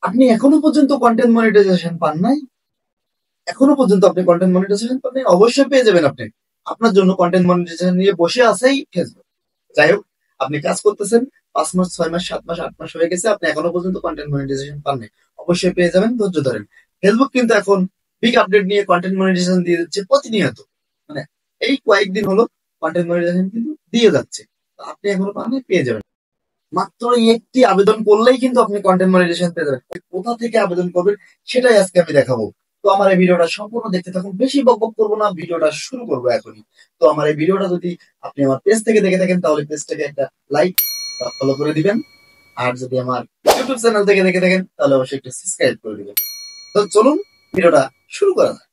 আপনি এখনো পর্যন্ত কন্টেন্ট মনিটাইজেশন পান নাই? এখনো পর্যন্ত আপনি কন্টেন্ট মনিটাইজেশন পান নাই? অবশ্যই পেয়ে যাবেন আপনি। আপনার জন্য কন্টেন্ট মনিটাইজেশন নিয়ে বসে আছেই ফেসবুক। যাই হোক, আপনি কাজ করতেছেন, 5 মাস, 6 মাস, 7 মাস, 8 মাস হয়ে গেছে, আপনি এখনো পর্যন্ত কন্টেন্ট মনিটাইজেশন পান নাই। অবশ্যই পেয়ে যাবেন, ধৈর্য ধরেন। ফেসবুক কিন্তু এখন বিগ আপডেট নিয়ে কন্টেন্ট মনিটাইজেশন দিয়ে দিচ্ছে প্রতিনিয়ত। মানে এই কয়েকদিন হলো কন্টেন্ট মনিটাইজেশন কিন্তু দিয়ে যাচ্ছে। তো আপনি এখনো পান নাই, পেয়ে যাবেন। মাত্র একটি আবেদন করলেই কিন্তু আপনি কন্টেন্ট মনিটাইজেশন পেয়ে যাবেন। কোথা থেকে আবেদন করবেন সেটাই আজকে আমি দেখাবো। তো আমার এই ভিডিওটা সম্পূর্ণ দেখতে থাকুন, বেশি বকবক করবো না, ভিডিওটা শুরু করবো এখনই। তো আমার এই ভিডিওটা যদি আপনি আমার পেজ থেকে দেখে থাকেন তাহলে পেজটাকে একটা লাইক বা ফলো করে দিবেন। আর যদি আমার ইউটিউব চ্যানেল থেকে দেখে থাকেন তাহলে অবশ্যই একটু সাবস্ক্রাইব করে দিবেন। তো চলুন ভিডিওটা শুরু করা যাক।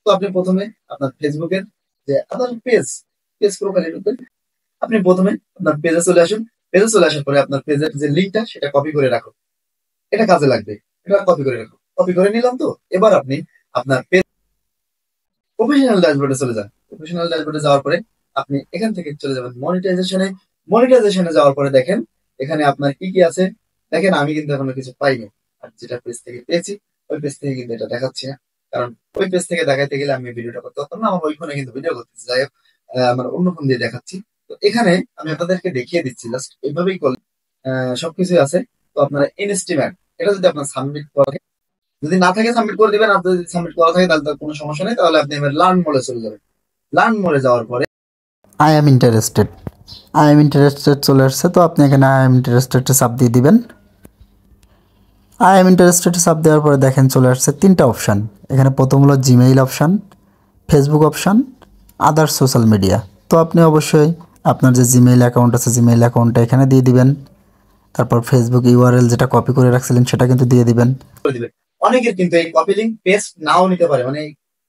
তো আপনি প্রথমে আপনার ফেসবুকের যে আপনার পেজ পেজ প্রোফাইলে ঢুকবেন। আপনি প্রথমে আপনার পেজে চলে আসুন। পেজে চলে আসার পরে আপনার পেজের যে লিঙ্কটা সেটা কপি করে রাখুন। এটা কাজে লাগবে। এটা কপি করে রাখুন। কপি করে নিলাম তো এবার আপনি আপনার পেজ প্রফেশনাল ড্যাশবোর্ডে চলে যান। প্রফেশনাল ড্যাশবোর্ডে যাওয়ার পরে আপনি এখান থেকে চলে যাবেন মনিটাইজেশনে। মনিটাইজেশনে যাওয়ার পরে দেখেন এখানে আপনার কি কি আছে। দেখেন আমি কিন্তু এখনো কিছু পাইনি। আর যেটা পেজ থেকে পেয়েছি ওই পেজ থেকে কিন্তু এটা দেখাচ্ছি না। কারণ ওই পেজ থেকে দেখাইতে গেলে আমি ভিডিওটা করতে পারতাম না। আমার ওই ফোনে কিন্তু ভিডিও করতেছি। যাই হোক, আমার অন্য ফোন দিয়ে দেখাচ্ছি। তো এখানে আমি আপনাদেরকে দেখিয়ে দিচ্ছি, জাস্ট এইভাবেই করলে সবকিছু আছে। তো আপনারা ইনস্টিমেট এটা যদি আপনার সাবমিট করা যদি না থাকে সাবমিট করে দিবেন। আপনার যদি সাবমিট করা থাকে তাহলে তার কোনো সমস্যা নেই, তাহলে আপনি এবার লার্ন মোডে চলে যাবেন। লার্ন মোডে যাওয়ার পরে আই এম ইন্টারেস্টেড চলে আসছে। তো আপনি এখানে আই এম ইন্টারেস্টেডে চাপ দিয়ে দিবেন। আই এম ইন্টারেস্টেডে চাপ দেওয়ার পরে দেখেন চলে আসছে তিনটা অপশান। এখানে প্রথম হলো Gmail option, Facebook option, others social media. তো আপনি অবশ্যই আপনার যে জিমেইল অ্যাকাউন্ট আছে জিমেইল অ্যাকাউন্টটা এখানে দিয়ে দিবেন। তারপর ফেসবুক ইউআরএল যেটা কপি করে রাখছিলেন সেটা কিন্তু দিয়ে দিবেন। করে দিবেন। অনেকের কিন্তু এই কপি লিঙ্ক পেস্ট নাও নিতে পারে, মানে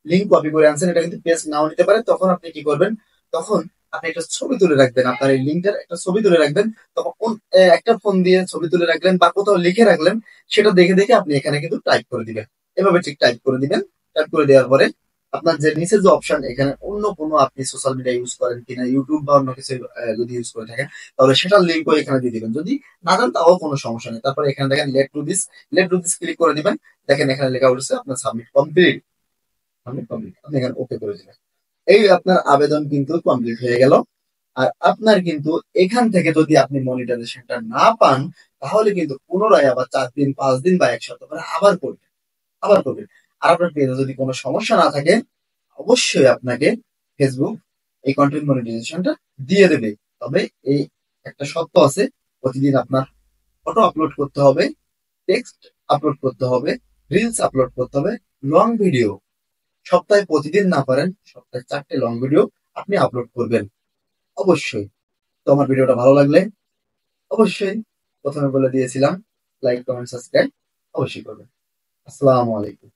লিঙ্ক কপি করে আনছেন এটা কিন্তু পেস্ট নাও নিতে পারে। তখন আপনি কি করবেন, তখন আপনি একটা ছবি তুলে রাখবেন, আপনার এই লিঙ্কটার একটা ছবি তুলে রাখবেন। তখন একটা ফোন দিয়ে ছবি তুলে রাখলেন বা কোথাও লিখে রাখলেন, সেটা দেখে দেখে আপনি এখানে কিন্তু টাইপ করে দিবেন। এভাবে ঠিক টাইপ করে দিবেন। টাইপ করে দেওয়ার পরে আপনার যে নিচে যে অপশন, এখানে অন্য কোনো আপনি সোশ্যাল মিডিয়া ইউজ করেন কিনা, ইউটিউব বা অন্য কিছু যদি ইউজ করে থাকেন তাহলে সেটার লিঙ্কও এখানে দিয়ে দিবেন। যদি না দেন তাও কোনো সমস্যা নেই। তারপরে এখানে দেখেন লেট টু দিস ক্লিক করে দিবেন। দেখেন এখানে লেখা উঠছে আপনার সাবমিট কমপ্লিট। সাবমিট কমপ্লিট, আপনি এখানে ওকে করে দিবেন। এই আপনার আবেদন কিন্তু কমপ্লিট হয়ে গেল। আর আপনার কিন্তু এখান থেকে যদি আপনি মনিটাইজেশনটা না পান তাহলে কিন্তু পুনরায় আবার 4 দিন, 5 দিন বা 1 সপ্তাহ পরে আবার করবেন। আর আপনার পেজে যদি কোনো সমস্যা না থাকে অবশ্যই আপনাকে ফেসবুক এই কন্টেন্ট মনিটাইজেশনটা দিয়ে দেবে। তবে এই একটা শর্ত আছে, প্রতিদিন আপনার ফটো আপলোড করতে হবে, টেক্সট আপলোড করতে হবে, রিলস আপলোড করতে হবে, লং ভিডিও সপ্তাহে প্রতিদিন না পারেন সপ্তাহে 4টে লং ভিডিও আপনি আপলোড করবেন অবশ্যই। তো আমার ভিডিওটা ভালো লাগলে অবশ্যই প্রথমে বলে দিয়েছিলাম লাইক, কমেন্ট, সাবস্ক্রাইব অবশ্যই করবেন। আসসালামু আলাইকুম।